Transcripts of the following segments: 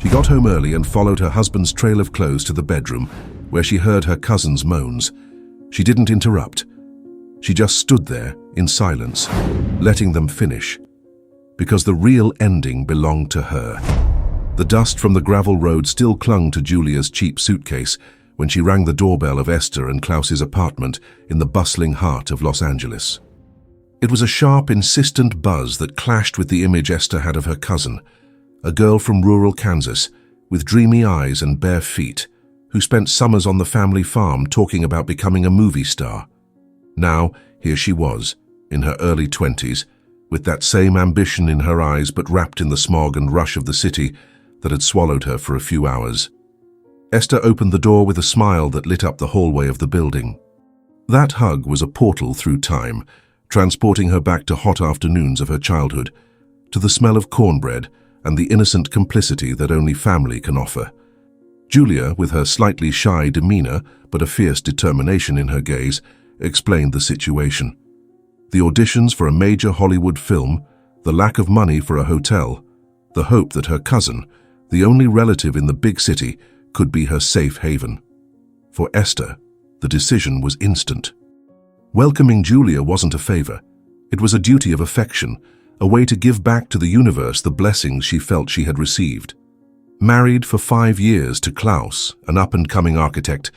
She got home early and followed her husband's trail of clothes to the bedroom, where she heard her cousin's moans. She didn't interrupt. She just stood there in silence, letting them finish, because the real ending belonged to her. The dust from the gravel road still clung to Julia's cheap suitcase when she rang the doorbell of Esther and Klaus's apartment in the bustling heart of Los Angeles. It was a sharp, insistent buzz that clashed with the image Esther had of her cousin, a girl from rural Kansas with dreamy eyes and bare feet, who spent summers on the family farm talking about becoming a movie star. Now, here she was, in her early 20s, with that same ambition in her eyes but wrapped in the smog and rush of the city that had swallowed her for a few hours. Esther opened the door with a smile that lit up the hallway of the building. That hug was a portal through time, transporting her back to hot afternoons of her childhood, to the smell of cornbread and the innocent complicity that only family can offer. Julia, with her slightly shy demeanor but a fierce determination in her gaze, explained the situation. The auditions for a major Hollywood film, the lack of money for a hotel, the hope that her cousin, the only relative in the big city, could be her safe haven. For Esther, the decision was instant. Welcoming Julia wasn't a favor. It was a duty of affection, a way to give back to the universe the blessings she felt she had received. Married for 5 years to Klaus, an up-and-coming architect,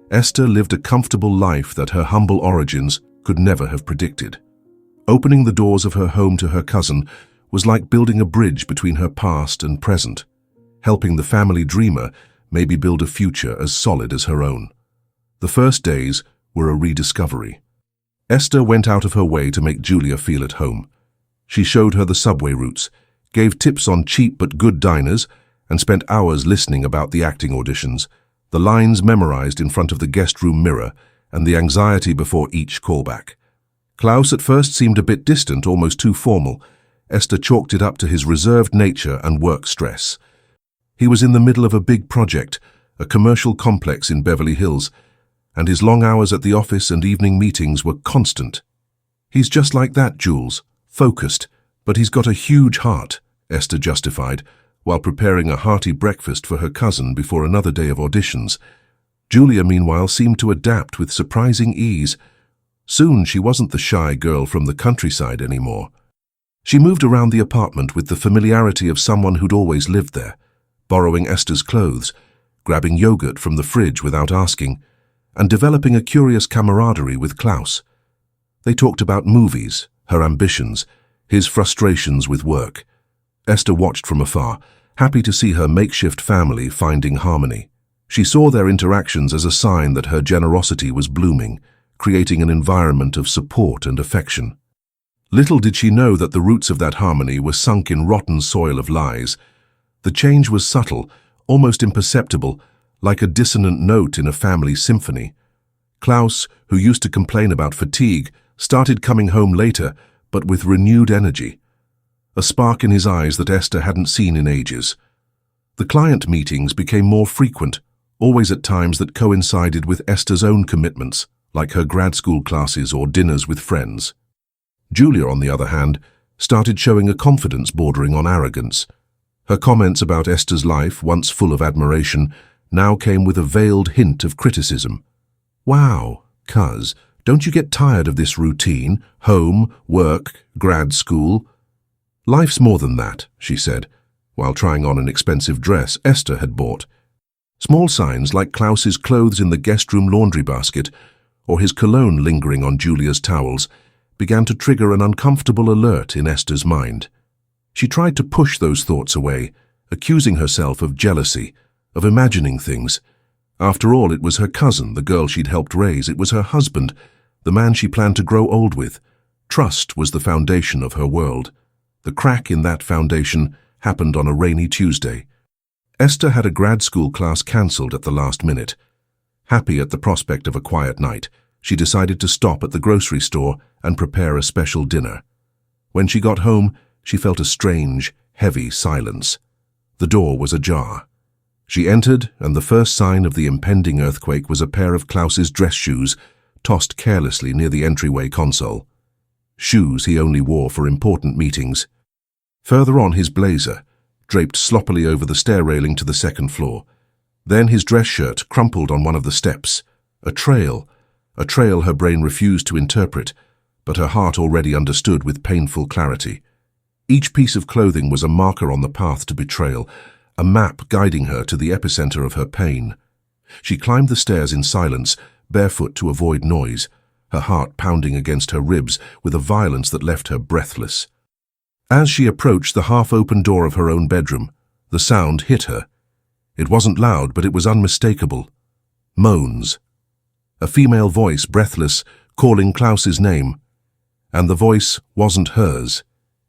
Esther lived a comfortable life that her humble origins could never have predicted. Opening the doors of her home to her cousin was like building a bridge between her past and present, helping the family dreamer maybe build a future as solid as her own. The first days were a rediscovery. Esther went out of her way to make Julia feel at home. She showed her the subway routes, gave tips on cheap but good diners, and spent hours listening about the acting auditions, the lines memorized in front of the guest room mirror, and the anxiety before each callback. Klaus at first seemed a bit distant, almost too formal. Esther chalked it up to his reserved nature and work stress. He was in the middle of a big project, a commercial complex in Beverly Hills, and his long hours at the office and evening meetings were constant. "He's just like that, Jules, focused, but he's got a huge heart," Esther justified, while preparing a hearty breakfast for her cousin before another day of auditions. Julia, meanwhile, seemed to adapt with surprising ease. Soon she wasn't the shy girl from the countryside anymore. She moved around the apartment with the familiarity of someone who'd always lived there, borrowing Esther's clothes, grabbing yogurt from the fridge without asking, and developing a curious camaraderie with Klaus. They talked about movies, her ambitions, his frustrations with work. Esther watched from afar, happy to see her makeshift family finding harmony. She saw their interactions as a sign that her generosity was blooming, creating an environment of support and affection. Little did she know that the roots of that harmony were sunk in rotten soil of lies. The change was subtle, almost imperceptible, like a dissonant note in a family symphony. Klaus, who used to complain about fatigue, started coming home later, but with renewed energy. A spark in his eyes that Esther hadn't seen in ages. The client meetings became more frequent, always at times that coincided with Esther's own commitments, like her grad school classes or dinners with friends. Julia, on the other hand, started showing a confidence bordering on arrogance. Her comments about Esther's life, once full of admiration, now came with a veiled hint of criticism. "Wow, cuz, don't you get tired of this routine? Home, work, grad school?" "Life's more than that," she said, while trying on an expensive dress Esther had bought. Small signs like Klaus's clothes in the guest room laundry basket, or his cologne lingering on Julia's towels, began to trigger an uncomfortable alert in Esther's mind. She tried to push those thoughts away, accusing herself of jealousy, of imagining things. After all, it was her cousin, the girl she'd helped raise. It was her husband, the man she planned to grow old with. Trust was the foundation of her world. The crack in that foundation happened on a rainy Tuesday. Esther had a grad school class cancelled at the last minute. Happy at the prospect of a quiet night, she decided to stop at the grocery store and prepare a special dinner. When she got home, she felt a strange, heavy silence. The door was ajar. She entered, and the first sign of the impending earthquake was a pair of Klaus's dress shoes tossed carelessly near the entryway console. Shoes he only wore for important meetings. Further on, his blazer, draped sloppily over the stair railing to the second floor. Then his dress shirt crumpled on one of the steps. A trail her brain refused to interpret, but her heart already understood with painful clarity. Each piece of clothing was a marker on the path to betrayal, a map guiding her to the epicenter of her pain. She climbed the stairs in silence, barefoot to avoid noise, her heart pounding against her ribs with a violence that left her breathless. As she approached the half-open door of her own bedroom, the sound hit her. It wasn't loud, but it was unmistakable. Moans. A female voice, breathless, calling Klaus's name. And the voice wasn't hers.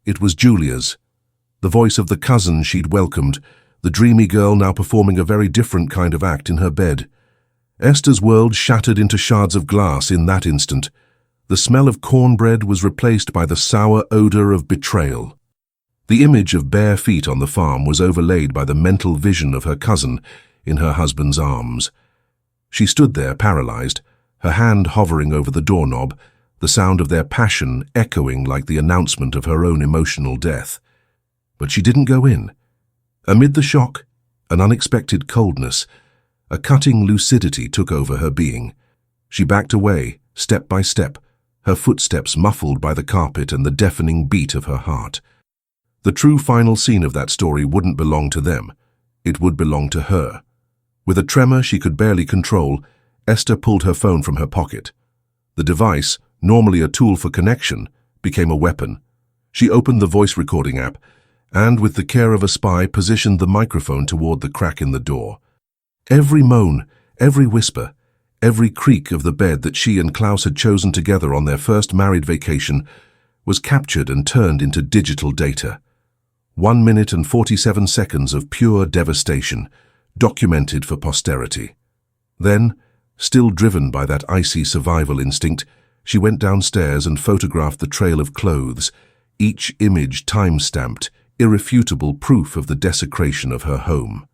It was Julia's. The voice of the cousin she'd welcomed, the dreamy girl now performing a very different kind of act in her bed. Esther's world shattered into shards of glass in that instant. The smell of cornbread was replaced by the sour odor of betrayal. The image of bare feet on the farm was overlaid by the mental vision of her cousin in her husband's arms. She stood there paralyzed, her hand hovering over the doorknob, the sound of their passion echoing like the announcement of her own emotional death. But she didn't go in. Amid the shock, an unexpected coldness, a cutting lucidity took over her being. She backed away, step by step, her footsteps muffled by the carpet and the deafening beat of her heart. The true final scene of that story wouldn't belong to them. It would belong to her. With a tremor she could barely control, Esther pulled her phone from her pocket. The device, normally a tool for connection, became a weapon. She opened the voice recording app and, with the care of a spy, positioned the microphone toward the crack in the door. Every moan, every whisper, every creak of the bed that she and Klaus had chosen together on their first married vacation was captured and turned into digital data. 1 minute and 47 seconds of pure devastation, documented for posterity. Then, still driven by that icy survival instinct, she went downstairs and photographed the trail of clothes, each image time-stamped, irrefutable proof of the desecration of her home.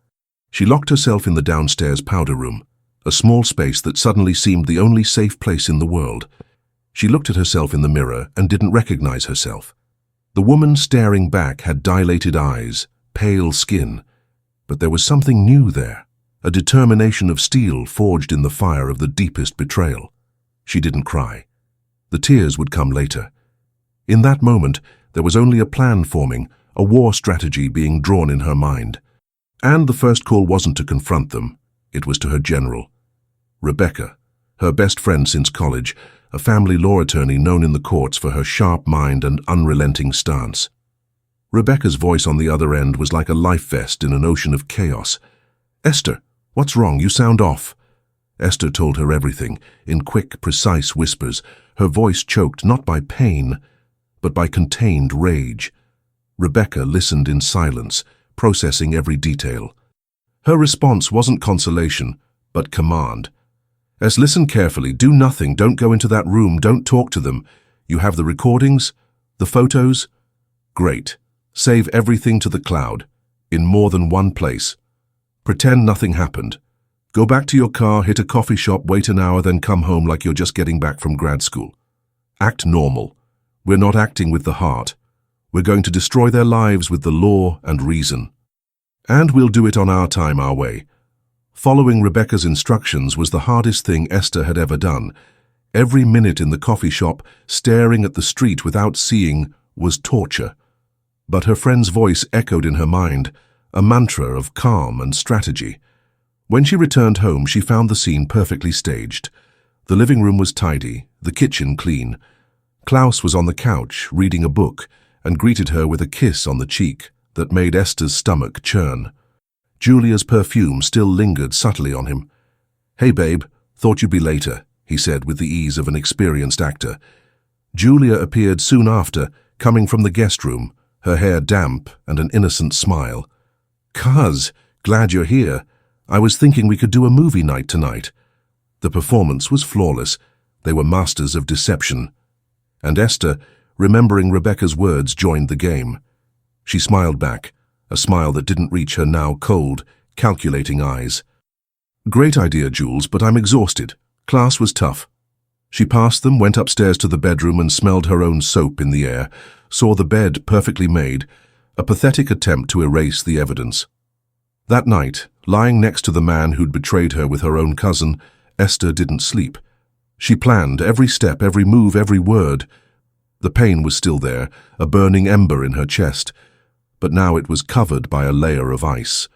She locked herself in the downstairs powder room, a small space that suddenly seemed the only safe place in the world. She looked at herself in the mirror and didn't recognize herself. The woman staring back had dilated eyes, pale skin, but there was something new there, a determination of steel forged in the fire of the deepest betrayal. She didn't cry. The tears would come later. In that moment, there was only a plan forming, a war strategy being drawn in her mind. And the first call wasn't to confront them, it was to her general. Rebecca, her best friend since college, a family law attorney known in the courts for her sharp mind and unrelenting stance. Rebecca's voice on the other end was like a life vest in an ocean of chaos. "Esther, what's wrong? You sound off." Esther told her everything, in quick, precise whispers, her voice choked not by pain, but by contained rage. Rebecca listened in silence, processing every detail. Her response wasn't consolation, but command. Listen carefully, do nothing, don't go into that room, don't talk to them. You have the recordings? The photos? Great. Save everything to the cloud, in more than one place. Pretend nothing happened. Go back to your car, hit a coffee shop, wait an hour, then come home like you're just getting back from grad school. Act normal. We're not acting with the heart. We're going to destroy their lives with the law and reason. And we'll do it on our time, our way. Following Rebecca's instructions was the hardest thing Esther had ever done. Every minute in the coffee shop, staring at the street without seeing, was torture. But her friend's voice echoed in her mind, a mantra of calm and strategy. When she returned home, she found the scene perfectly staged. The living room was tidy, the kitchen clean. Klaus was on the couch, reading a book, and greeted her with a kiss on the cheek that made Esther's stomach churn. Julia's perfume still lingered subtly on him. "Hey, babe, thought you'd be later," he said with the ease of an experienced actor. Julia appeared soon after, coming from the guest room, her hair damp and an innocent smile. "Cuz, glad you're here. I was thinking we could do a movie night tonight." The performance was flawless. They were masters of deception. And Esther, remembering Rebecca's words, joined the game. She smiled back, a smile that didn't reach her now cold, calculating eyes. "Great idea, Jules, but I'm exhausted. Class was tough." She passed them, went upstairs to the bedroom and smelled her own soap in the air, saw the bed perfectly made, a pathetic attempt to erase the evidence. That night, lying next to the man who'd betrayed her with her own cousin, Esther didn't sleep. She planned every step, every move, every word. The pain was still there, a burning ember in her chest, but now it was covered by a layer of ice.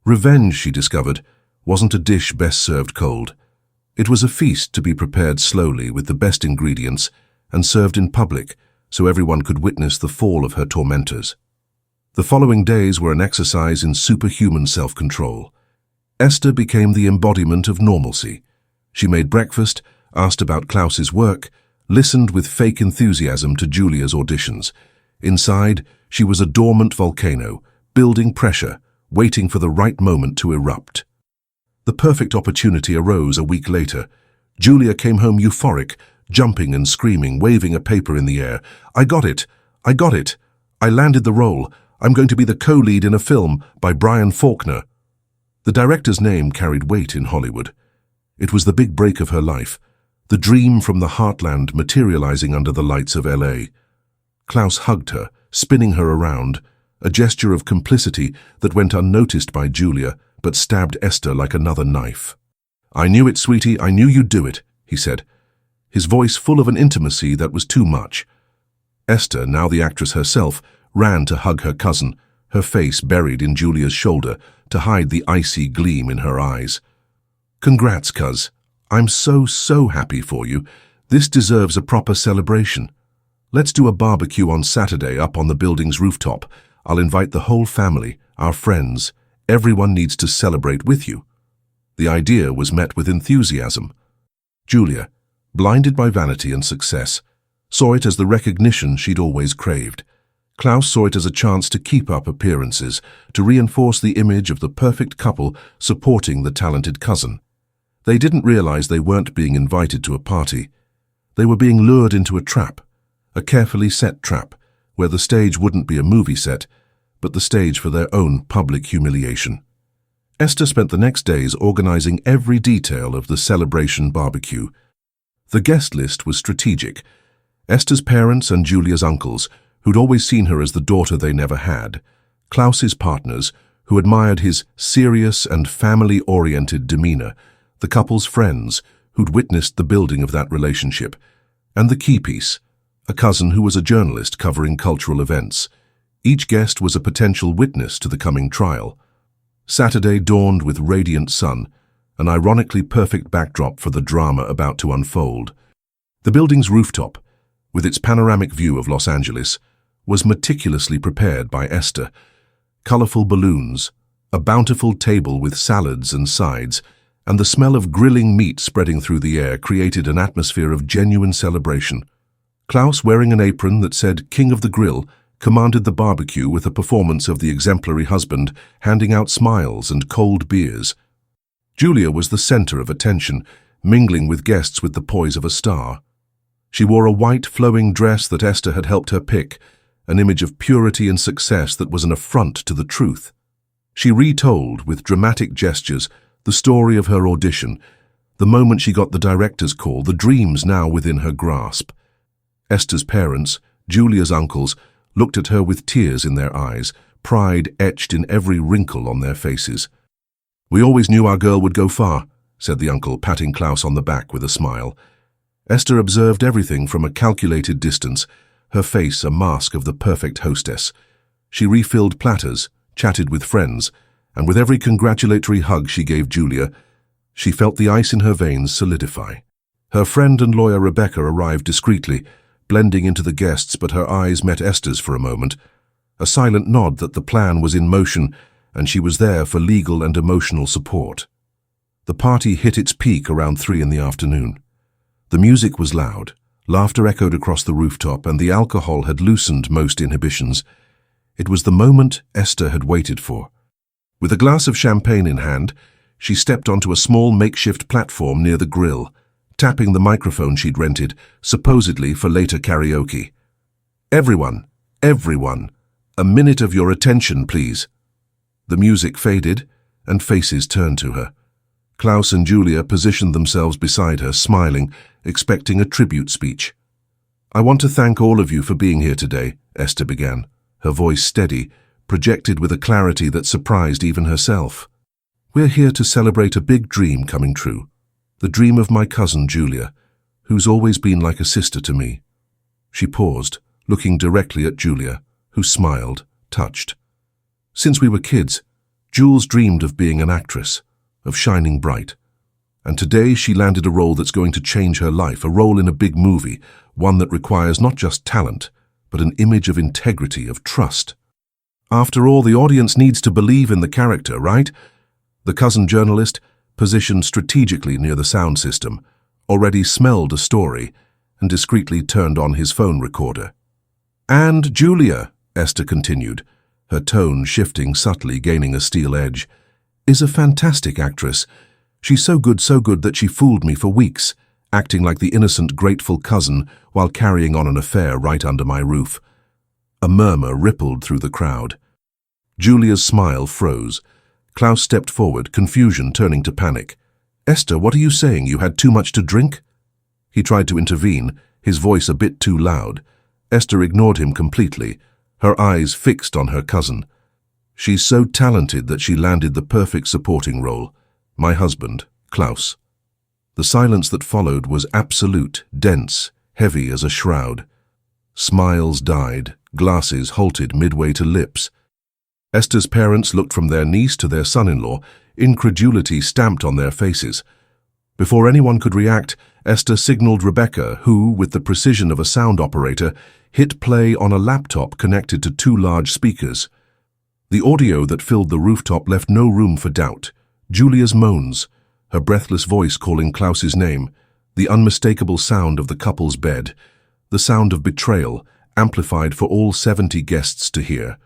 Revenge, she discovered, wasn't a dish best served cold. It was a feast to be prepared slowly with the best ingredients and served in public so everyone could witness the fall of her tormentors. The following days were an exercise in superhuman self-control. Esther became the embodiment of normalcy. She made breakfast, asked about Klaus's work, listened with fake enthusiasm to Julia's auditions. Inside, she was a dormant volcano, building pressure, waiting for the right moment to erupt. The perfect opportunity arose a week later. Julia came home euphoric, jumping and screaming, waving a paper in the air. "I got it! I got it! I landed the role! I'm going to be the co-lead in a film by Brian Faulkner." The director's name carried weight in Hollywood. It was the big break of her life, the dream from the heartland materializing under the lights of LA. Klaus hugged her, spinning her around, a gesture of complicity that went unnoticed by Julia, but stabbed Esther like another knife. "I knew it, sweetie, I knew you'd do it," he said, his voice full of an intimacy that was too much. Esther, now the actress herself, ran to hug her cousin, her face buried in Julia's shoulder to hide the icy gleam in her eyes. "Congrats, cuz. I'm so happy for you. This deserves a proper celebration. Let's do a barbecue on Saturday up on the building's rooftop. I'll invite the whole family, our friends. Everyone needs to celebrate with you." The idea was met with enthusiasm. Julia, blinded by vanity and success, saw it as the recognition she'd always craved. Klaus saw it as a chance to keep up appearances, to reinforce the image of the perfect couple supporting the talented cousin. They didn't realize they weren't being invited to a party. They were being lured into a trap, a carefully set trap, where the stage wouldn't be a movie set, but the stage for their own public humiliation. Esther spent the next days organizing every detail of the celebration barbecue. The guest list was strategic. Esther's parents and Julia's uncles, who'd always seen her as the daughter they never had, Klaus's partners, who admired his serious and family-oriented demeanor, the couple's friends, who'd witnessed the building of that relationship, and the key piece, a cousin who was a journalist covering cultural events. Each guest was a potential witness to the coming trial. Saturday dawned with radiant sun, an ironically perfect backdrop for the drama about to unfold. The building's rooftop, with its panoramic view of Los Angeles, was meticulously prepared by Esther. Colorful balloons, a bountiful table with salads and sides, and the smell of grilling meat spreading through the air created an atmosphere of genuine celebration. Klaus, wearing an apron that said "King of the Grill," commanded the barbecue with a performance of the exemplary husband, handing out smiles and cold beers. Julia was the center of attention, mingling with guests with the poise of a star. She wore a white, flowing dress that Esther had helped her pick, an image of purity and success that was an affront to the truth. She retold, with dramatic gestures, the story of her audition, the moment she got the director's call, the dreams now within her grasp. Esther's parents, Julia's uncles, looked at her with tears in their eyes, pride etched in every wrinkle on their faces. "We always knew our girl would go far," said the uncle, patting Klaus on the back with a smile. Esther observed everything from a calculated distance, her face a mask of the perfect hostess. She refilled platters, chatted with friends, and with every congratulatory hug she gave Julia, she felt the ice in her veins solidify. Her friend and lawyer Rebecca arrived discreetly, blending into the guests, but her eyes met Esther's for a moment, a silent nod that the plan was in motion and she was there for legal and emotional support. The party hit its peak around 3 in the afternoon. The music was loud, laughter echoed across the rooftop, and the alcohol had loosened most inhibitions. It was the moment Esther had waited for. With a glass of champagne in hand, she stepped onto a small makeshift platform near the grill, tapping the microphone she'd rented, supposedly for later karaoke. Everyone, a minute of your attention, please." The music faded, and faces turned to her. Klaus and Julia positioned themselves beside her, smiling, expecting a tribute speech. "I want to thank all of you for being here today," Esther began. her voice steady, projected with a clarity that surprised even herself. "We're here to celebrate a big dream coming true. The dream of my cousin Julia, who's always been like a sister to me." She paused, looking directly at Julia, who smiled, touched. "Since we were kids, Jules dreamed of being an actress, of shining bright. And today she landed a role that's going to change her life, a role in a big movie, one that requires not just talent, but an image of integrity, of trust. After all, the audience needs to believe in the character, right?" The cousin journalist, positioned strategically near the sound system, already smelled a story and discreetly turned on his phone recorder. "And Julia," Esther continued, her tone shifting subtly, gaining a steel edge, "is a fantastic actress. She's so good that she fooled me for weeks, acting like the innocent, grateful cousin while carrying on an affair right under my roof." A murmur rippled through the crowd. Julia's smile froze. Klaus stepped forward, confusion turning to panic. "Esther, what are you saying? You had too much to drink?" He tried to intervene, his voice a bit too loud. Esther ignored him completely, her eyes fixed on her cousin. "She's so talented that she landed the perfect supporting role. My husband, Klaus." The silence that followed was absolute, dense, heavy as a shroud. Smiles died, glasses halted midway to lips. Esther's parents looked from their niece to their son-in-law, incredulity stamped on their faces. Before anyone could react, Esther signaled Rebecca, who, with the precision of a sound operator, hit play on a laptop connected to two large speakers. The audio that filled the rooftop left no room for doubt. Julia's moans, her breathless voice calling Klaus's name, the unmistakable sound of the couple's bed, the sound of betrayal, amplified for all 70 guests to hear.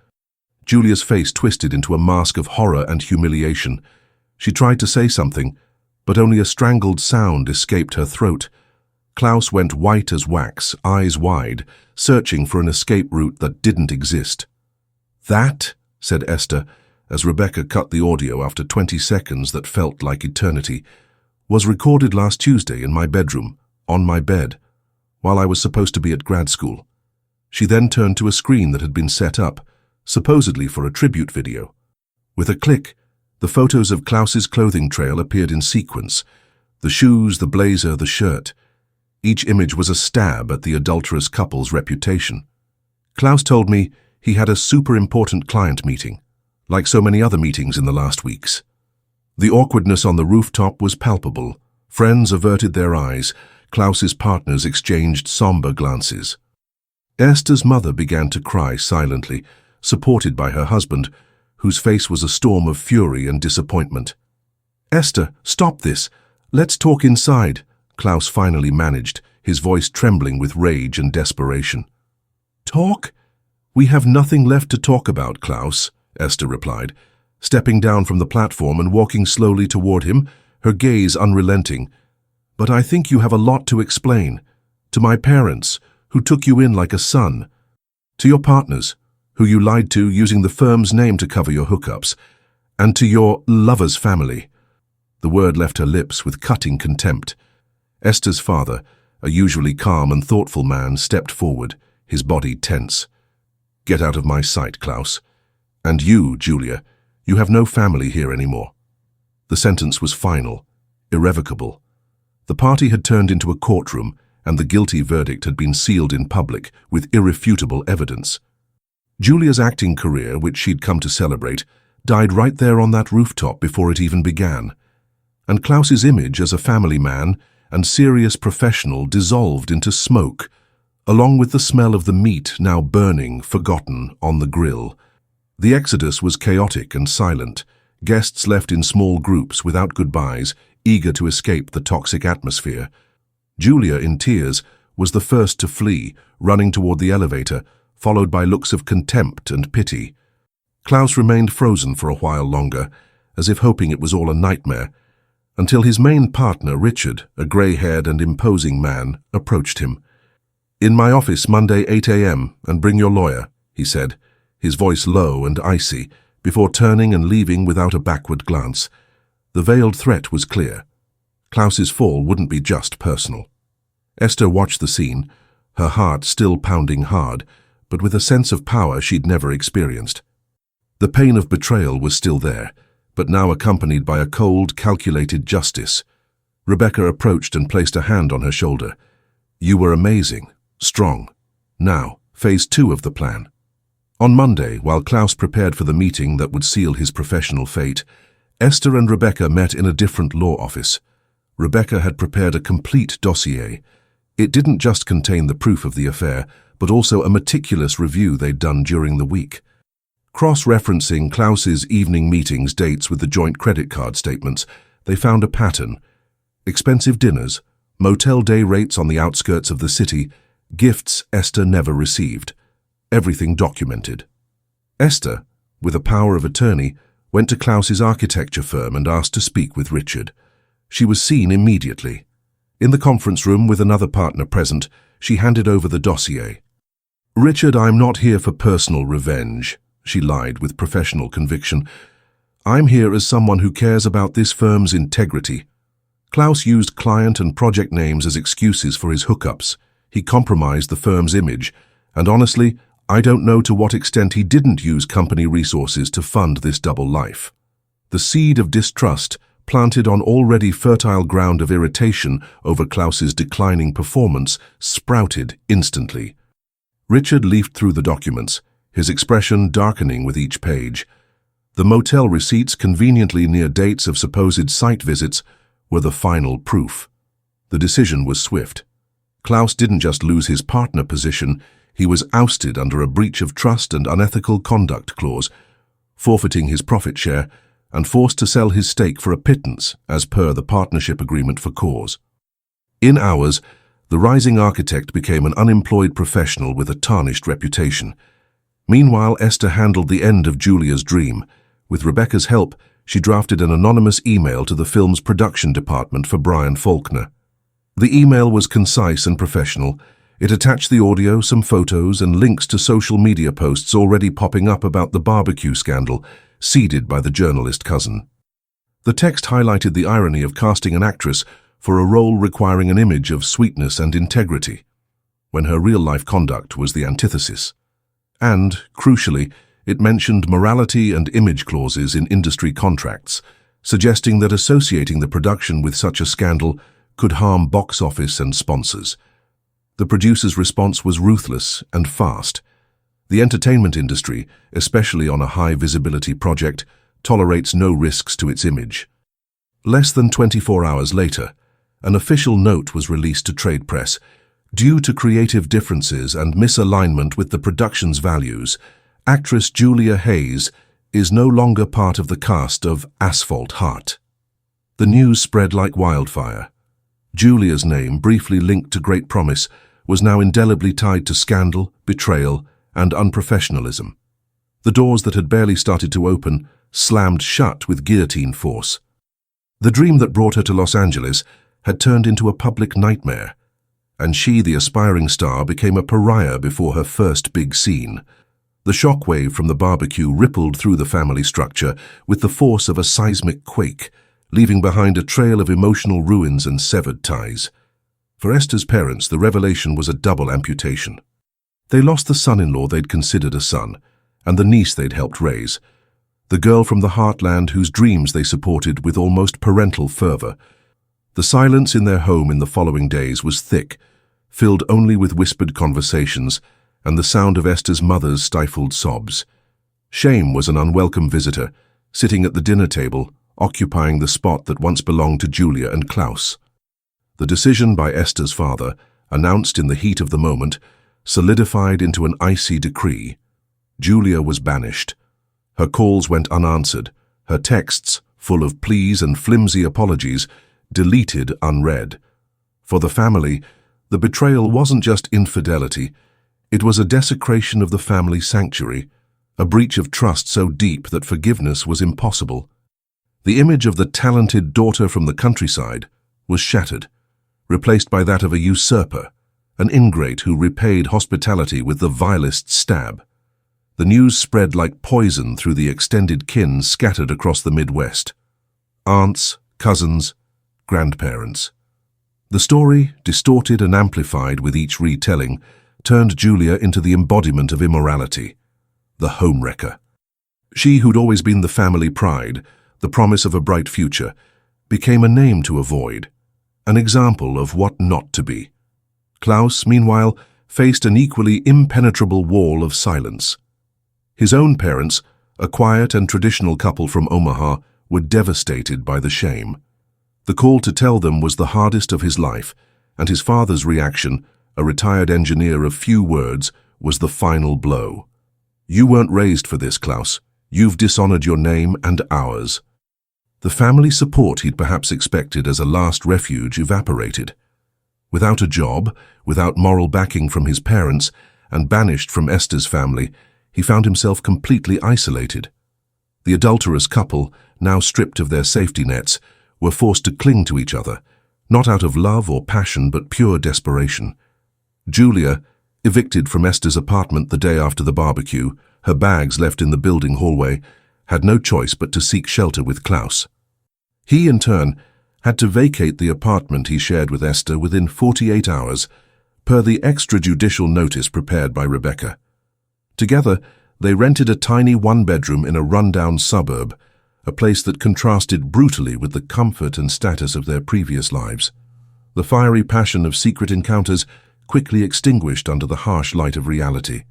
Julia's face twisted into a mask of horror and humiliation. She tried to say something, but only a strangled sound escaped her throat. Klaus went white as wax, eyes wide, searching for an escape route that didn't exist. "That," said Esther, as Rebecca cut the audio after 20 seconds that felt like eternity, "was recorded last Tuesday in my bedroom, on my bed, while I was supposed to be at grad school." She then turned to a screen that had been set up, supposedly for a tribute video. With a click, the photos of Klaus's clothing trail appeared in sequence, the shoes, the blazer, the shirt. Each image was a stab at the adulterous couple's reputation. "Klaus told me he had a super important client meeting, like so many other meetings in the last weeks." The awkwardness on the rooftop was palpable. Friends averted their eyes. Klaus's partners exchanged somber glances. Esther's mother began to cry silently, supported by her husband, whose face was a storm of fury and disappointment. "Esther, stop this. Let's talk inside," Klaus finally managed, his voice trembling with rage and desperation. "Talk? We have nothing left to talk about, Klaus," Esther replied, stepping down from the platform and walking slowly toward him, her gaze unrelenting. "But I think you have a lot to explain. To my parents, who took you in like a son. To your partners, who you lied to using the firm's name to cover your hookups. And to your lover's family." The word left her lips with cutting contempt. Esther's father, a usually calm and thoughtful man, stepped forward, his body tense. "Get out of my sight, Klaus. And you, Julia, you have no family here anymore." The sentence was final, irrevocable. The party had turned into a courtroom, and the guilty verdict had been sealed in public with irrefutable evidence. Julia's acting career, which she'd come to celebrate, died right there on that rooftop before it even began. And Klaus's image as a family man and serious professional dissolved into smoke, along with the smell of the meat now burning, forgotten, on the grill. The exodus was chaotic and silent, guests left in small groups without goodbyes, eager to escape the toxic atmosphere. Julia, in tears, was the first to flee, running toward the elevator, followed by looks of contempt and pity. Klaus remained frozen for a while longer, as if hoping it was all a nightmare, until his main partner, Richard, a grey-haired and imposing man, approached him. "In my office Monday 8 a.m. and bring your lawyer," he said, his voice low and icy, before turning and leaving without a backward glance. The veiled threat was clear. Klaus's fall wouldn't be just personal. Esther watched the scene, her heart still pounding hard, but with a sense of power she'd never experienced. The pain of betrayal was still there, but now accompanied by a cold, calculated justice. Rebecca approached and placed a hand on her shoulder. "You were amazing, strong. Now, phase 2 of the plan." On Monday, while Klaus prepared for the meeting that would seal his professional fate, Esther and Rebecca met in a different law office. Rebecca had prepared a complete dossier. It didn't just contain the proof of the affair, but also a meticulous review they'd done during the week. Cross-referencing Klaus's evening meetings dates with the joint credit card statements, they found a pattern. Expensive dinners, motel day rates on the outskirts of the city, gifts Esther never received. Everything documented. Esther, with a power of attorney, went to Klaus's architecture firm and asked to speak with Richard. She was seen immediately. In the conference room with another partner present, she handed over the dossier. "Richard, I'm not here for personal revenge," she lied with professional conviction. "I'm here as someone who cares about this firm's integrity." Klaus used client and project names as excuses for his hookups. He compromised the firm's image, and honestly, I don't know to what extent he didn't use company resources to fund this double life. The seed of distrust, planted on already fertile ground of irritation over Klaus's declining performance, sprouted instantly. Richard leafed through the documents, his expression darkening with each page. The motel receipts, conveniently near dates of supposed site visits, were the final proof. The decision was swift. Klaus didn't just lose his partner position, he was ousted under a breach of trust and unethical conduct clause, forfeiting his profit share and forced to sell his stake for a pittance as per the partnership agreement for cause. In hours, the rising architect became an unemployed professional with a tarnished reputation. Meanwhile, Esther handled the end of Julia's dream. With Rebecca's help, she drafted an anonymous email to the film's production department for Brian Faulkner. The email was concise and professional. It attached the audio, some photos, and links to social media posts already popping up about the barbecue scandal, seeded by the journalist cousin. The text highlighted the irony of casting an actress for a role requiring an image of sweetness and integrity, when her real-life conduct was the antithesis. And, crucially, it mentioned morality and image clauses in industry contracts, suggesting that associating the production with such a scandal could harm box office and sponsors. The producer's response was ruthless and fast. The entertainment industry, especially on a high-visibility project, tolerates no risks to its image. Less than 24 hours later, an official note was released to trade press. Due to creative differences and misalignment with the production's values, actress Julia Hayes is no longer part of the cast of Asphalt Heart. The news spread like wildfire. Julia's name, briefly linked to great promise, was now indelibly tied to scandal, betrayal, and unprofessionalism. The doors that had barely started to open slammed shut with guillotine force. The dream that brought her to Los Angeles had turned into a public nightmare, and she, the aspiring star, became a pariah before her first big scene. The shockwave from the barbecue rippled through the family structure with the force of a seismic quake, leaving behind a trail of emotional ruins and severed ties. For Esther's parents, the revelation was a double amputation. They lost the son-in-law they'd considered a son, and the niece they'd helped raise, the girl from the heartland whose dreams they supported with almost parental fervor. The silence in their home in the following days was thick, filled only with whispered conversations and the sound of Esther's mother's stifled sobs. Shame was an unwelcome visitor, sitting at the dinner table, occupying the spot that once belonged to Julia and Klaus. The decision by Esther's father, announced in the heat of the moment, solidified into an icy decree. Julia was banished. Her calls went unanswered, her texts, full of pleas and flimsy apologies, deleted unread. For the family, the betrayal wasn't just infidelity, it was a desecration of the family sanctuary, a breach of trust so deep that forgiveness was impossible. The image of the talented daughter from the countryside was shattered, replaced by that of a usurper, an ingrate who repaid hospitality with the vilest stab. The news spread like poison through the extended kin scattered across the Midwest. Aunts, cousins, grandparents. The story, distorted and amplified with each retelling, turned Julia into the embodiment of immorality, the homewrecker. She, who'd always been the family pride, the promise of a bright future, became a name to avoid, an example of what not to be. Klaus, meanwhile, faced an equally impenetrable wall of silence. His own parents, a quiet and traditional couple from Omaha, were devastated by the shame. The call to tell them was the hardest of his life, and his father's reaction, a retired engineer of few words, was the final blow. "You weren't raised for this, Klaus. You've dishonored your name and ours." The family support he'd perhaps expected as a last refuge evaporated. Without a job, without moral backing from his parents, and banished from Esther's family, he found himself completely isolated. The adulterous couple, now stripped of their safety nets, were forced to cling to each other, not out of love or passion but pure desperation. Julia, evicted from Esther's apartment the day after the barbecue, her bags left in the building hallway, had no choice but to seek shelter with Klaus. He, in turn, had to vacate the apartment he shared with Esther within 48 hours, per the extrajudicial notice prepared by Rebecca. Together, they rented a tiny one-bedroom in a run-down suburb, a place that contrasted brutally with the comfort and status of their previous lives. The fiery passion of secret encounters quickly extinguished under the harsh light of reality.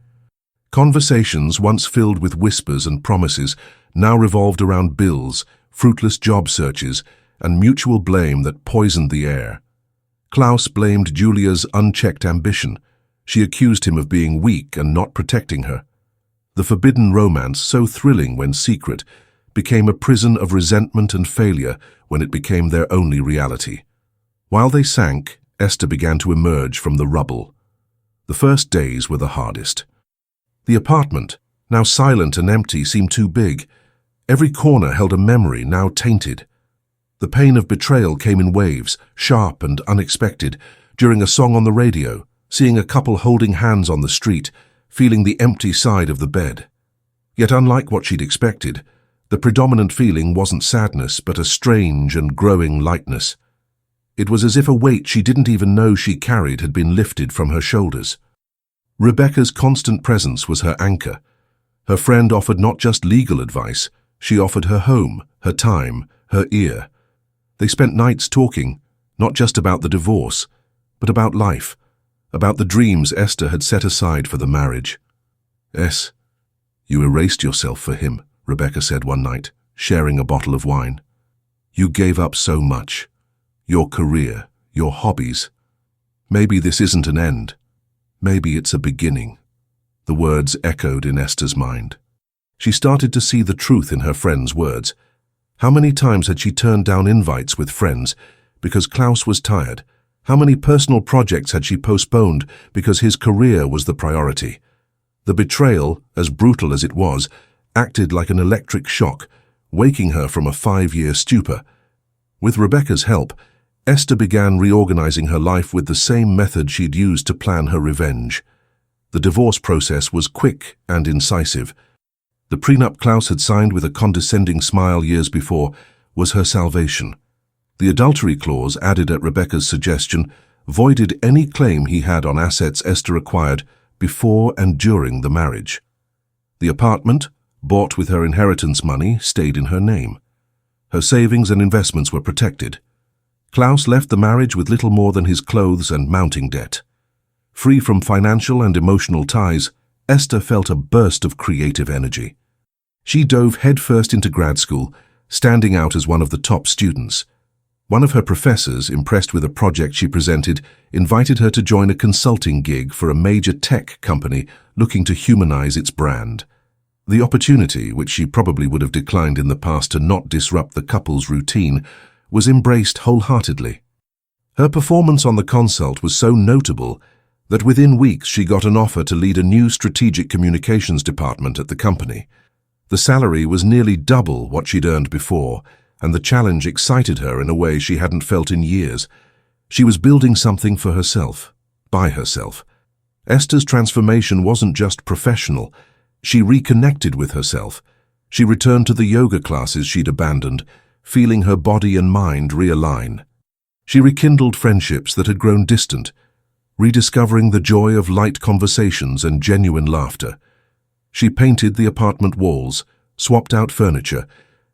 Conversations, once filled with whispers and promises, now revolved around bills, fruitless job searches, and mutual blame that poisoned the air. Klaus blamed Julia's unchecked ambition. She accused him of being weak and not protecting her. The forbidden romance, so thrilling when secret, became a prison of resentment and failure when it became their only reality. While they sank, Esther began to emerge from the rubble. The first days were the hardest. The apartment, now silent and empty, seemed too big. Every corner held a memory now tainted. The pain of betrayal came in waves, sharp and unexpected, during a song on the radio, seeing a couple holding hands on the street, feeling the empty side of the bed. Yet unlike what she'd expected, the predominant feeling wasn't sadness, but a strange and growing lightness. It was as if a weight she didn't even know she carried had been lifted from her shoulders. Rebecca's constant presence was her anchor. Her friend offered not just legal advice, she offered her home, her time, her ear. They spent nights talking, not just about the divorce, but about life, about the dreams Esther had set aside for the marriage. "Es, you erased yourself for him," Rebecca said one night, sharing a bottle of wine. "You gave up so much. Your career, your hobbies. Maybe this isn't an end. Maybe it's a beginning." The words echoed in Esther's mind. She started to see the truth in her friend's words. How many times had she turned down invites with friends because Klaus was tired? How many personal projects had she postponed because his career was the priority? The betrayal, as brutal as it was, acted like an electric shock, waking her from a 5-year stupor. With Rebecca's help, Esther began reorganizing her life with the same method she'd used to plan her revenge. The divorce process was quick and incisive. The prenup Klaus had signed with a condescending smile years before was her salvation. The adultery clause, added at Rebecca's suggestion, voided any claim he had on assets Esther acquired before and during the marriage. The apartment, bought with her inheritance money, stayed in her name. Her savings and investments were protected. Klaus left the marriage with little more than his clothes and mounting debt. Free from financial and emotional ties, Esther felt a burst of creative energy. She dove headfirst into grad school, standing out as one of the top students. One of her professors, impressed with a project she presented, invited her to join a consulting gig for a major tech company looking to humanize its brand. The opportunity, which she probably would have declined in the past to not disrupt the couple's routine, was embraced wholeheartedly. Her performance on the consult was so notable that within weeks she got an offer to lead a new strategic communications department at the company. The salary was nearly double what she'd earned before, and the challenge excited her in a way she hadn't felt in years. She was building something for herself, by herself. Esther's transformation wasn't just professional. She reconnected with herself. She returned to the yoga classes she'd abandoned, feeling her body and mind realign. She rekindled friendships that had grown distant. rediscovering the joy of light conversations and genuine laughter. She painted the apartment walls, swapped out furniture,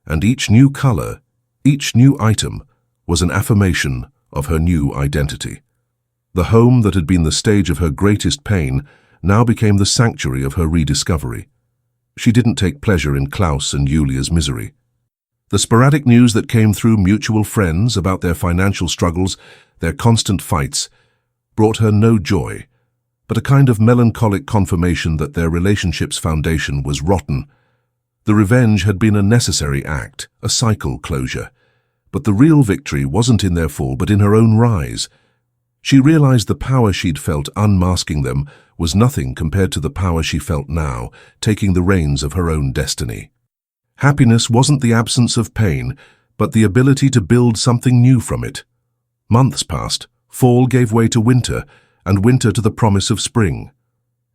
and each new color, each new item, was an affirmation of her new identity. The home that had been the stage of her greatest pain now became the sanctuary of her rediscovery. She didn't take pleasure in Klaus and Julia's misery. The sporadic news that came through mutual friends about their financial struggles, their constant fights, brought her no joy, but a kind of melancholic confirmation that their relationship's foundation was rotten. The revenge had been a necessary act, a cycle closure. But the real victory wasn't in their fall, but in her own rise. She realized the power she'd felt unmasking them was nothing compared to the power she felt now, taking the reins of her own destiny. Happiness wasn't the absence of pain, but the ability to build something new from it. Months passed, fall gave way to winter, and winter to the promise of spring.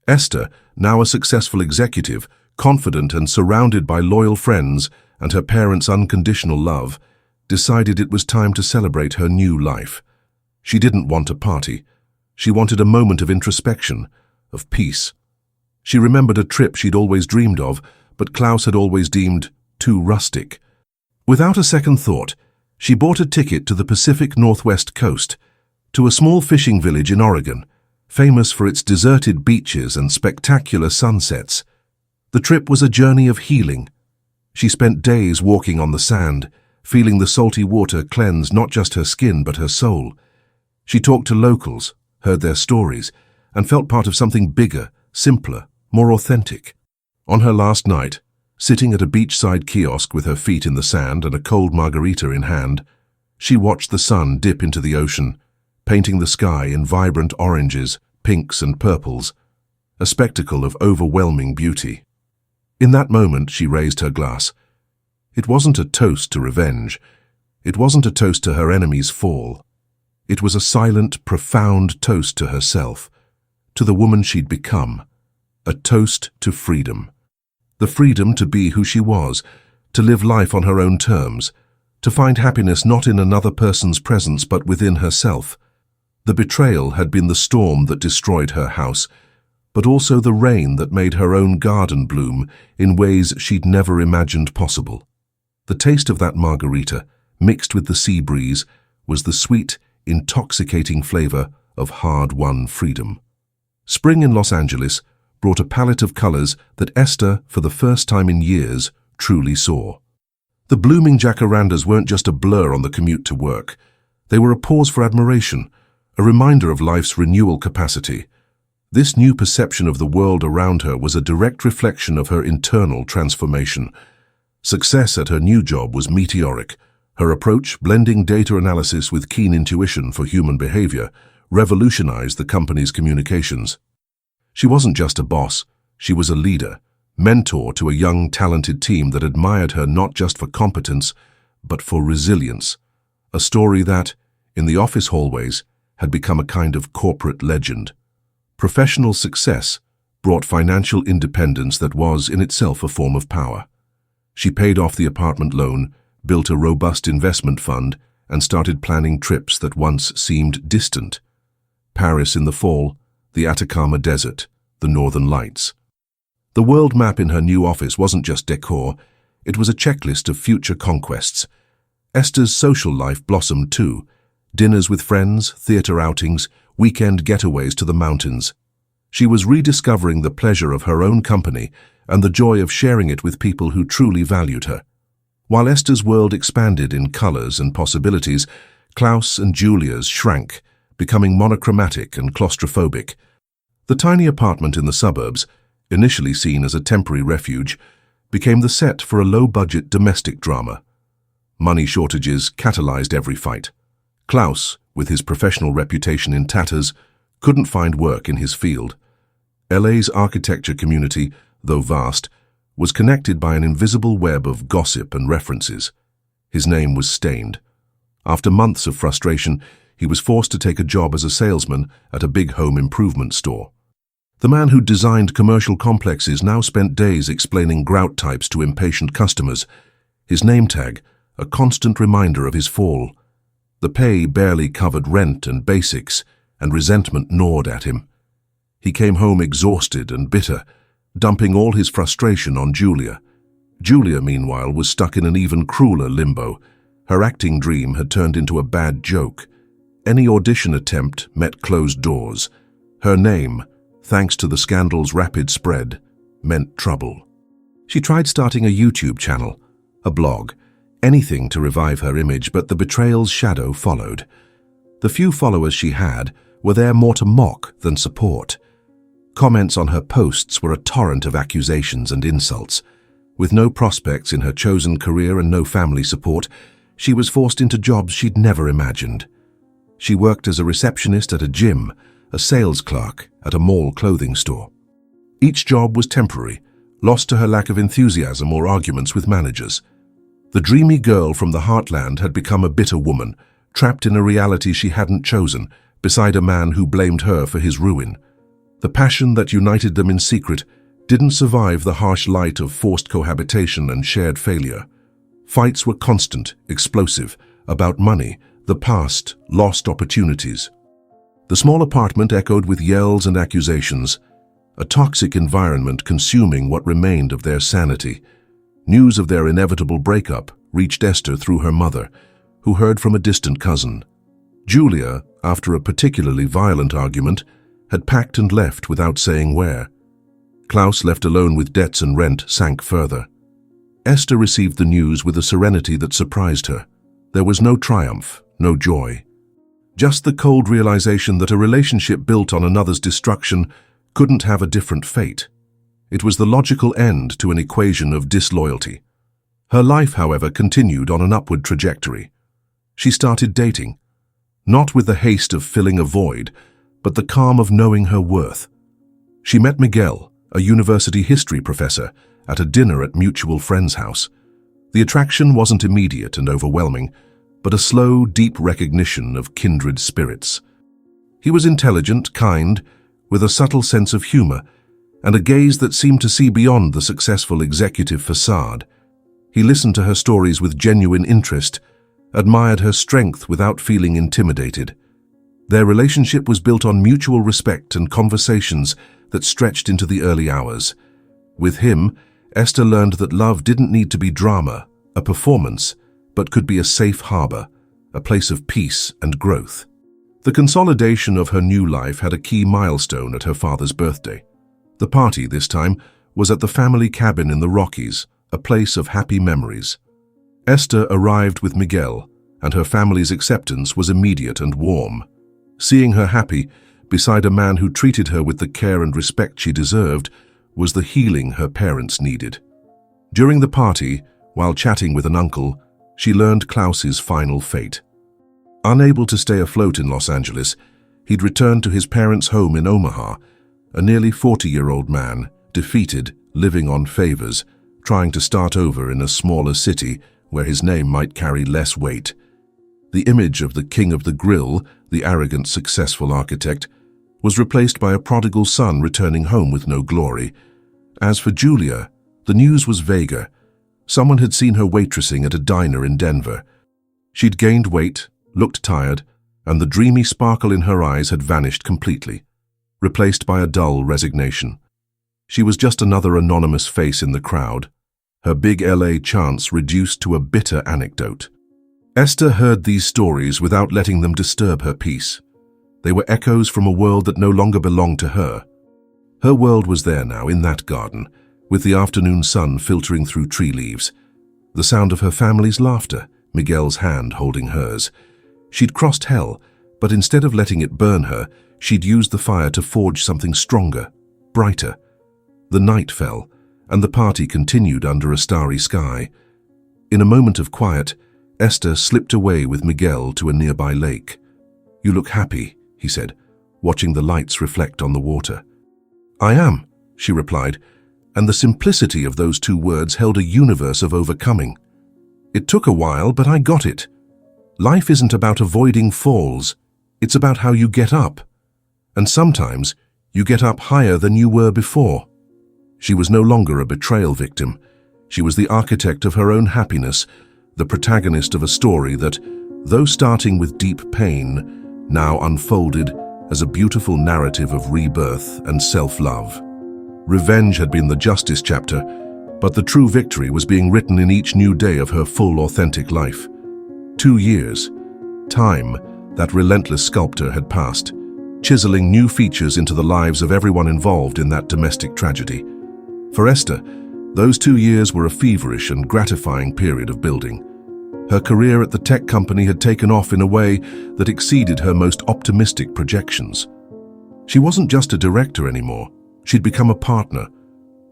Esther, now a successful executive, confident and surrounded by loyal friends and her parents' unconditional love, decided it was time to celebrate her new life. She didn't want a party. She wanted a moment of introspection, of peace. She remembered a trip she'd always dreamed of, but Klaus had always deemed too rustic. Without a second thought, she bought a ticket to the Pacific Northwest coast, to a small fishing village in Oregon, famous for its deserted beaches and spectacular sunsets. The trip was a journey of healing. She spent days walking on the sand, feeling the salty water cleanse not just her skin but her soul. She talked to locals, heard their stories, and felt part of something bigger, simpler, more authentic. On her last night, sitting at a beachside kiosk with her feet in the sand and a cold margarita in hand, she watched the sun dip into the ocean, painting the sky in vibrant oranges, pinks and purples, a spectacle of overwhelming beauty. In that moment, she raised her glass. It wasn't a toast to revenge. It wasn't a toast to her enemy's fall. It was a silent, profound toast to herself, to the woman she'd become, a toast to freedom. The freedom to be who she was, to live life on her own terms, to find happiness not in another person's presence but within herself. The betrayal had been the storm that destroyed her house, but also the rain that made her own garden bloom in ways she'd never imagined possible. The taste of that margarita, mixed with the sea breeze, was the sweet, intoxicating flavor of hard-won freedom. Spring in Los Angeles brought a palette of colors that Esther, for the first time in years, truly saw. The blooming jacarandas weren't just a blur on the commute to work. They were a pause for admiration, a reminder of life's renewal capacity. This new perception of the world around her was a direct reflection of her internal transformation. Success at her new job was meteoric. Her approach, blending data analysis with keen intuition for human behavior, revolutionized the company's communications. She wasn't just a boss, she was a leader, mentor to a young, talented team that admired her not just for competence, but for resilience. A story that, in the office hallways, had become a kind of corporate legend. Professional success brought financial independence that was, in itself, a form of power. She paid off the apartment loan, built a robust investment fund, and started planning trips that once seemed distant. Paris in the fall, the Atacama Desert, the Northern Lights. The world map in her new office wasn't just decor, it was a checklist of future conquests. Esther's social life blossomed too. Dinners with friends, theater outings, weekend getaways to the mountains. She was rediscovering the pleasure of her own company and the joy of sharing it with people who truly valued her. While Esther's world expanded in colors and possibilities, Klaus and Julia's shrank, becoming monochromatic and claustrophobic. The tiny apartment in the suburbs, initially seen as a temporary refuge, became the set for a low-budget domestic drama. Money shortages catalyzed every fight. Klaus, with his professional reputation in tatters, couldn't find work in his field. LA's architecture community, though vast, was connected by an invisible web of gossip and references. His name was stained. After months of frustration, he was forced to take a job as a salesman at a big home improvement store. The man who designed commercial complexes now spent days explaining grout types to impatient customers. His name tag, a constant reminder of his fall. The pay barely covered rent and basics, and resentment gnawed at him. He came home exhausted and bitter, dumping all his frustration on Julia. Julia, meanwhile, was stuck in an even crueler limbo. Her acting dream had turned into a bad joke. Any audition attempt met closed doors. Her name, thanks to the scandal's rapid spread, meant trouble. She tried starting a YouTube channel, a blog, anything to revive her image, but the betrayal's shadow followed. The few followers she had were there more to mock than support. Comments on her posts were a torrent of accusations and insults. With no prospects in her chosen career and no family support, she was forced into jobs she'd never imagined. She worked as a receptionist at a gym, a sales clerk at a mall clothing store. Each job was temporary, lost to her lack of enthusiasm or arguments with managers. The dreamy girl from the heartland had become a bitter woman, trapped in a reality she hadn't chosen, beside a man who blamed her for his ruin. The passion that united them in secret didn't survive the harsh light of forced cohabitation and shared failure. Fights were constant, explosive, about money, the past, lost opportunities. The small apartment echoed with yells and accusations, a toxic environment consuming what remained of their sanity. News of their inevitable breakup reached Esther through her mother, who heard from a distant cousin. Julia, after a particularly violent argument, had packed and left without saying where. Klaus, left alone with debts and rent, sank further. Esther received the news with a serenity that surprised her. There was no triumph, no joy. Just the cold realization that a relationship built on another's destruction couldn't have a different fate. It was the logical end to an equation of disloyalty. Her life, however, continued on an upward trajectory. She started dating, not with the haste of filling a void, but the calm of knowing her worth. She met Miguel, a university history professor, at a dinner at mutual friend's house. The attraction wasn't immediate and overwhelming, but a slow, deep recognition of kindred spirits. He was intelligent, kind, with a subtle sense of humor, and a gaze that seemed to see beyond the successful executive facade. He listened to her stories with genuine interest, admired her strength without feeling intimidated. Their relationship was built on mutual respect and conversations that stretched into the early hours. With him, Esther learned that love didn't need to be drama, a performance, but could be a safe harbor, a place of peace and growth. The consolidation of her new life had a key milestone at her father's birthday. The party, this time, was at the family cabin in the Rockies, a place of happy memories. Esther arrived with Miguel, and her family's acceptance was immediate and warm. Seeing her happy, beside a man who treated her with the care and respect she deserved, was the healing her parents needed. During the party, while chatting with an uncle, she learned Klaus's final fate. Unable to stay afloat in Los Angeles, he'd returned to his parents' home in Omaha, a nearly 40-year-old man, defeated, living on favors, trying to start over in a smaller city where his name might carry less weight. The image of the king of the grill, the arrogant, successful architect, was replaced by a prodigal son returning home with no glory. As for Julia, the news was vaguer. Someone had seen her waitressing at a diner in Denver. She'd gained weight, looked tired, and the dreamy sparkle in her eyes had vanished completely, replaced by a dull resignation. She was just another anonymous face in the crowd, her big LA chance reduced to a bitter anecdote. Esther heard these stories without letting them disturb her peace. They were echoes from a world that no longer belonged to her. Her world was there now, in that garden, with the afternoon sun filtering through tree leaves, the sound of her family's laughter, Miguel's hand holding hers. She'd crossed hell, but instead of letting it burn her, she'd used the fire to forge something stronger, brighter. The night fell, and the party continued under a starry sky. In a moment of quiet, Esther slipped away with Miguel to a nearby lake. "You look happy," he said, watching the lights reflect on the water. "I am," she replied, and the simplicity of those two words held a universe of overcoming. "It took a while, but I got it. Life isn't about avoiding falls, it's about how you get up. And sometimes, you get up higher than you were before." She was no longer a betrayal victim. She was the architect of her own happiness, the protagonist of a story that, though starting with deep pain, now unfolded as a beautiful narrative of rebirth and self-love. Revenge had been the justice chapter, but the true victory was being written in each new day of her full, authentic life. 2 years. Time, that relentless sculptor, had passed, chiseling new features into the lives of everyone involved in that domestic tragedy. For Esther, those 2 years were a feverish and gratifying period of building. Her career at the tech company had taken off in a way that exceeded her most optimistic projections. She wasn't just a director anymore. She'd become a partner,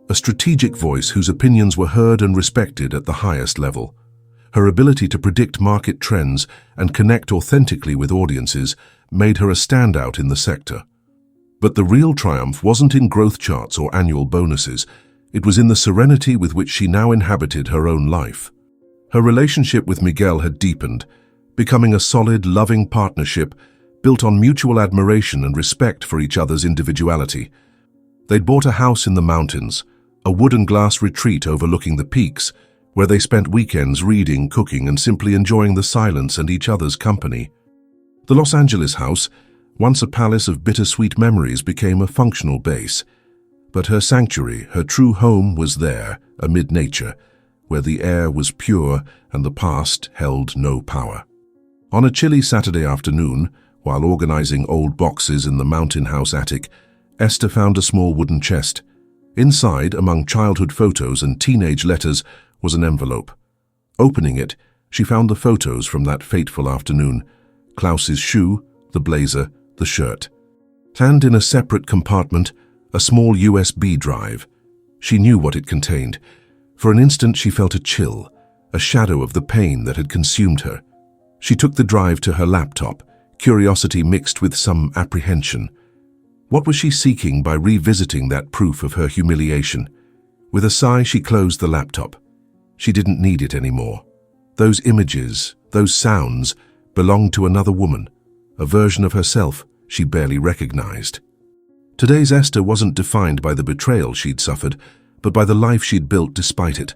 a strategic voice whose opinions were heard and respected at the highest level. Her ability to predict market trends and connect authentically with audiences made her a standout in the sector. But the real triumph wasn't in growth charts or annual bonuses. It was in the serenity with which she now inhabited her own life. Her relationship with Miguel had deepened, becoming a solid, loving partnership built on mutual admiration and respect for each other's individuality. They'd bought a house in the mountains, a wood and glass retreat overlooking the peaks, where they spent weekends reading, cooking, and simply enjoying the silence and each other's company. The Los Angeles house, once a palace of bittersweet memories, became a functional base. But her sanctuary, her true home, was there, amid nature, where the air was pure and the past held no power. On a chilly Saturday afternoon, while organizing old boxes in the mountain house attic, Esther found a small wooden chest. Inside, among childhood photos and teenage letters, was an envelope. Opening it, she found the photos from that fateful afternoon: Klaus's shoe, the blazer, the shirt. And in a separate compartment, a small USB drive. She knew what it contained. For an instant she felt a chill, a shadow of the pain that had consumed her. She took the drive to her laptop, curiosity mixed with some apprehension. What was she seeking by revisiting that proof of her humiliation? With a sigh, she closed the laptop. She didn't need it anymore. Those images, those sounds, belonged to another woman, a version of herself she barely recognized. Today's Esther wasn't defined by the betrayal she'd suffered, but by the life she'd built despite it.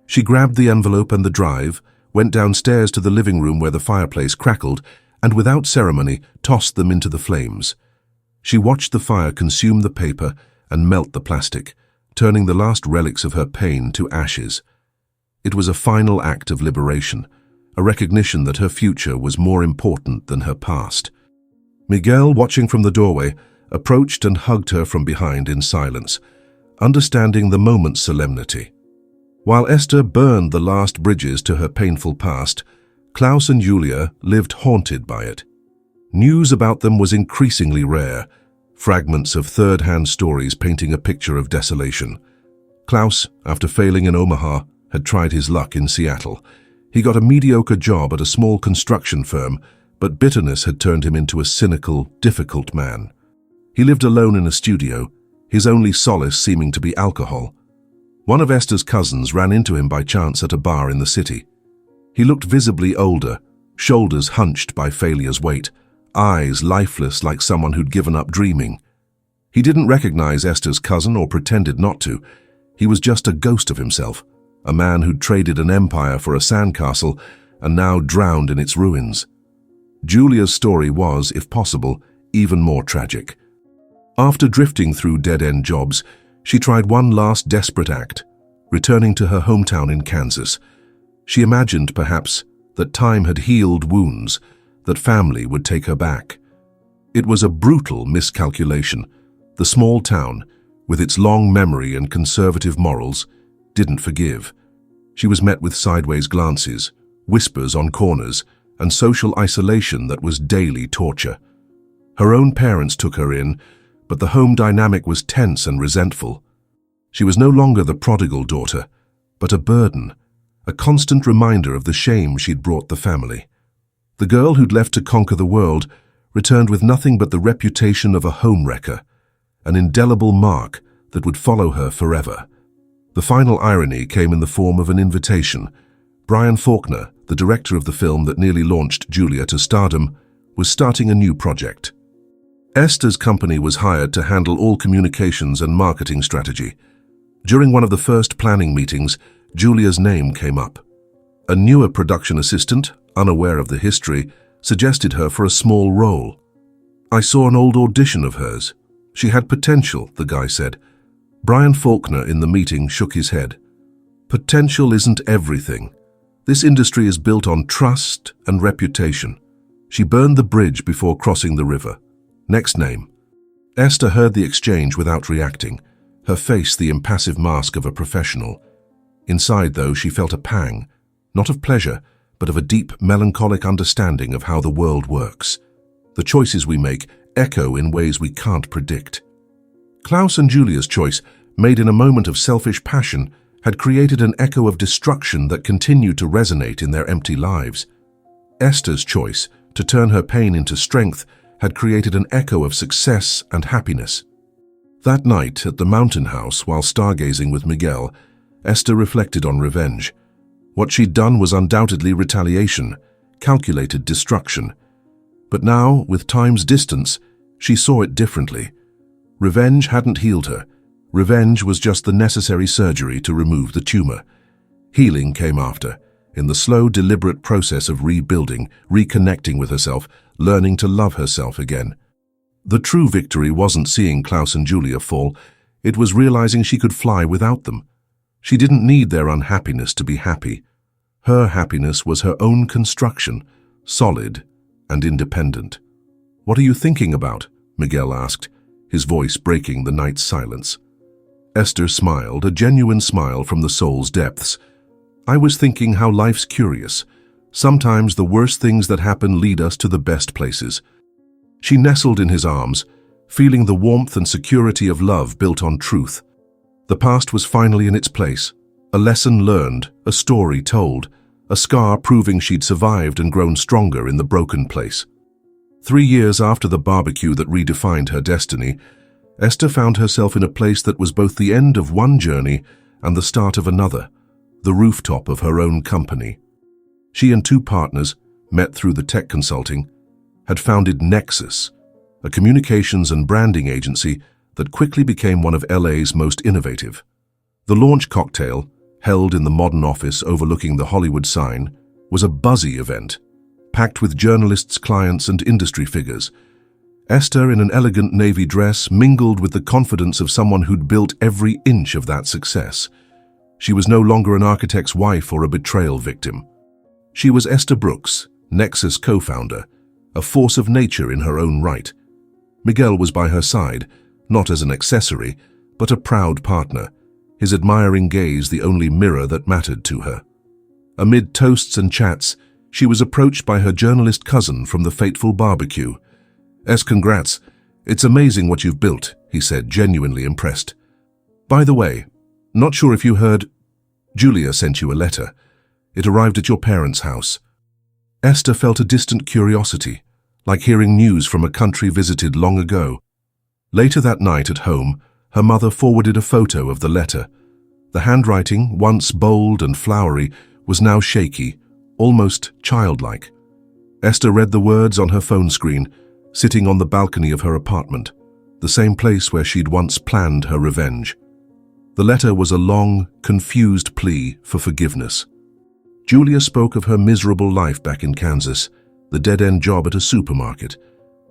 She grabbed the envelope and the drive, went downstairs to the living room where the fireplace crackled, and without ceremony tossed them into the flames. She watched the fire consume the paper and melt the plastic, turning the last relics of her pain to ashes. It was a final act of liberation, a recognition that her future was more important than her past. Miguel, watching from the doorway, approached and hugged her from behind in silence, understanding the moment's solemnity. While Esther burned the last bridges to her painful past, Klaus and Julia lived haunted by it. News about them was increasingly rare, fragments of third-hand stories painting a picture of desolation. Klaus, after failing in Omaha, had tried his luck in Seattle. He got a mediocre job at a small construction firm, but bitterness had turned him into a cynical, difficult man. He lived alone in a studio, his only solace seeming to be alcohol. One of Esther's cousins ran into him by chance at a bar in the city. He looked visibly older, shoulders hunched by failure's weight, eyes lifeless like someone who'd given up dreaming. He didn't recognize Esther's cousin or pretended not to. He was just a ghost of himself, a man who'd traded an empire for a sandcastle and now drowned in its ruins. Julia's story was, if possible, even more tragic. After drifting through dead-end jobs, she tried one last desperate act, returning to her hometown in Kansas. She imagined, perhaps, that time had healed wounds, that family would take her back. It was a brutal miscalculation. The small town, with its long memory and conservative morals, didn't forgive. She was met with sideways glances, whispers on corners, and social isolation that was daily torture. Her own parents took her in, but the home dynamic was tense and resentful. She was no longer the prodigal daughter, but a burden, a constant reminder of the shame she'd brought the family. The girl who'd left to conquer the world returned with nothing but the reputation of a homewrecker, an indelible mark that would follow her forever. The final irony came in the form of an invitation. Brian Faulkner, the director of the film that nearly launched Julia to stardom, was starting a new project. Esther's company was hired to handle all communications and marketing strategy. During one of the first planning meetings, Julia's name came up. A newer production assistant, unaware of the history, suggested her for a small role. I saw an old audition of hers. She had potential, the guy said. Brian Faulkner in the meeting shook his head. Potential isn't everything. This industry is built on trust and reputation. She burned the bridge before crossing the river. Next name. Esther heard the exchange without reacting, her face the impassive mask of a professional. Inside, though, she felt a pang, not of pleasure, but of a deep, melancholic understanding of how the world works. The choices we make echo in ways we can't predict. Klaus and Julia's choice, made in a moment of selfish passion, had created an echo of destruction that continued to resonate in their empty lives. Esther's choice, to turn her pain into strength, had created an echo of success and happiness. That night at the mountain house, while stargazing with Miguel, Esther reflected on revenge. What she'd done was undoubtedly retaliation, calculated destruction. But now, with time's distance, she saw it differently. Revenge hadn't healed her. Revenge was just the necessary surgery to remove the tumor. Healing came after, in the slow, deliberate process of rebuilding, reconnecting with herself, learning to love herself again. The true victory wasn't seeing Klaus and Julia fall, it was realizing she could fly without them. She didn't need their unhappiness to be happy. Her happiness was her own construction, solid and independent. "What are you thinking about?" Miguel asked, his voice breaking the night's silence. Esther smiled, a genuine smile from the soul's depths. "I was thinking how life's curious. Sometimes the worst things that happen lead us to the best places." She nestled in his arms, feeling the warmth and security of love built on truth. The past was finally in its place, a lesson learned, a story told, a scar proving she'd survived and grown stronger in the broken place. 3 years after the barbecue that redefined her destiny, Esther found herself in a place that was both the end of one journey and the start of another, the rooftop of her own company. She and 2 partners, met through the tech consulting, had founded Nexus, a communications and branding agency that quickly became one of LA's most innovative. The launch cocktail, held in the modern office overlooking the Hollywood sign, was a buzzy event, packed with journalists, clients, and industry figures. Esther, in an elegant navy dress, mingled with the confidence of someone who'd built every inch of that success. She was no longer an architect's wife or a betrayal victim. She was Esther Brooks, Nexus co-founder, a force of nature in her own right. Miguel was by her side, not as an accessory, but a proud partner, his admiring gaze the only mirror that mattered to her. Amid toasts and chats, she was approached by her journalist cousin from the fateful barbecue. "Congrats. It's amazing what you've built," he said, genuinely impressed. "By the way, not sure if you heard, Julia sent you a letter. It arrived at your parents' house." Esther felt a distant curiosity, like hearing news from a country visited long ago. Later that night at home, her mother forwarded a photo of the letter. The handwriting, once bold and flowery, was now shaky, almost childlike. Esther read the words on her phone screen, sitting on the balcony of her apartment, the same place where she'd once planned her revenge. The letter was a long, confused plea for forgiveness. Julia spoke of her miserable life back in Kansas, the dead-end job at a supermarket,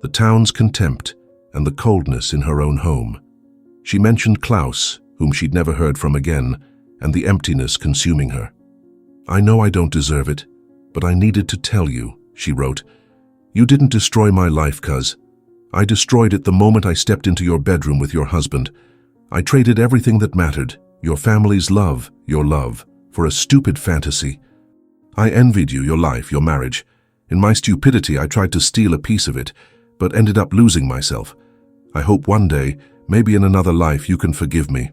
the town's contempt, and the coldness in her own home. She mentioned Klaus, whom she'd never heard from again, and the emptiness consuming her. "I know I don't deserve it, but I needed to tell you," she wrote. "You didn't destroy my life, cuz. I destroyed it the moment I stepped into your bedroom with your husband. I traded everything that mattered, your family's love, your love, for a stupid fantasy. I envied you, your life, your marriage. In my stupidity, I tried to steal a piece of it, but ended up losing myself. I hope one day, maybe in another life, you can forgive me."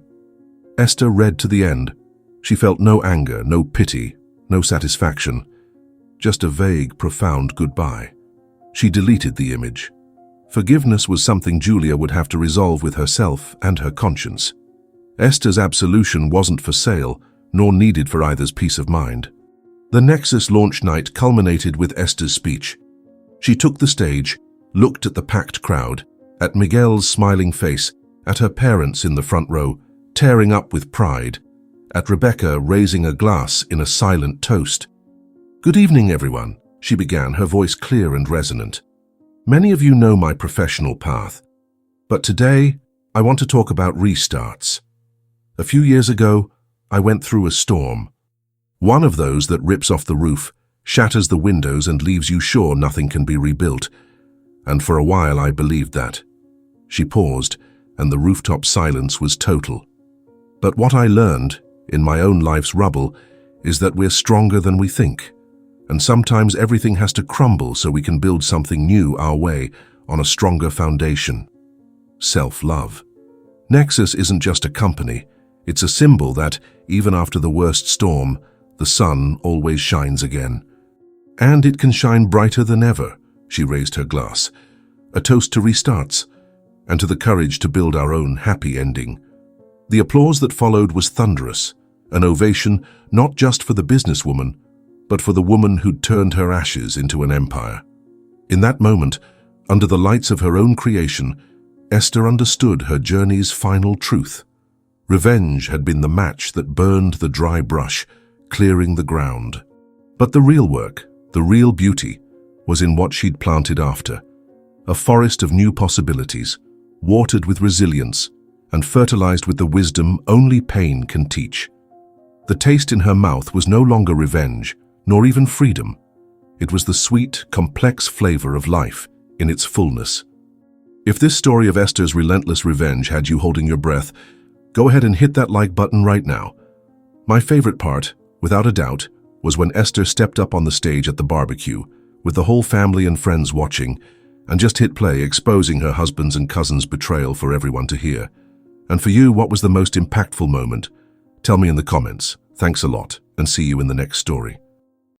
Esther read to the end. She felt no anger, no pity, no satisfaction. Just a vague, profound goodbye. She deleted the image. Forgiveness was something Julia would have to resolve with herself and her conscience. Esther's absolution wasn't for sale, nor needed for either's peace of mind. The Nexus launch night culminated with Esther's speech. She took the stage, looked at the packed crowd, at Miguel's smiling face, at her parents in the front row, tearing up with pride, at Rebecca raising a glass in a silent toast. "Good evening, everyone," she began, her voice clear and resonant. Many of you know my professional path, but today I want to talk about restarts. A few years ago, I went through a storm. One of those that rips off the roof, shatters the windows and leaves you sure nothing can be rebuilt. And for a while I believed that. She paused, and the rooftop silence was total. But what I learned, in my own life's rubble, is that we're stronger than we think. And sometimes everything has to crumble so we can build something new our way on a stronger foundation. Self-love. Nexus isn't just a company. It's a symbol that, even after the worst storm, the sun always shines again. And it can shine brighter than ever. She raised her glass. A toast to restarts, and to the courage to build our own happy ending. The applause that followed was thunderous, an ovation not just for the businesswoman, but for the woman who'd turned her ashes into an empire. In that moment, under the lights of her own creation, Esther understood her journey's final truth. Revenge had been the match that burned the dry brush, clearing the ground. But the real work, the real beauty, was in what she'd planted after. A forest of new possibilities, watered with resilience, and fertilized with the wisdom only pain can teach. The taste in her mouth was no longer revenge, nor even freedom. It was the sweet, complex flavor of life in its fullness. If this story of Esther's relentless revenge had you holding your breath, go ahead and hit that like button right now. My favorite part, without a doubt, was when Esther stepped up on the stage at the barbecue, with the whole family and friends watching, and just hit play, exposing her husband's and cousins' betrayal for everyone to hear. And for you, what was the most impactful moment? Tell me in the comments. Thanks a lot, and see you in the next story.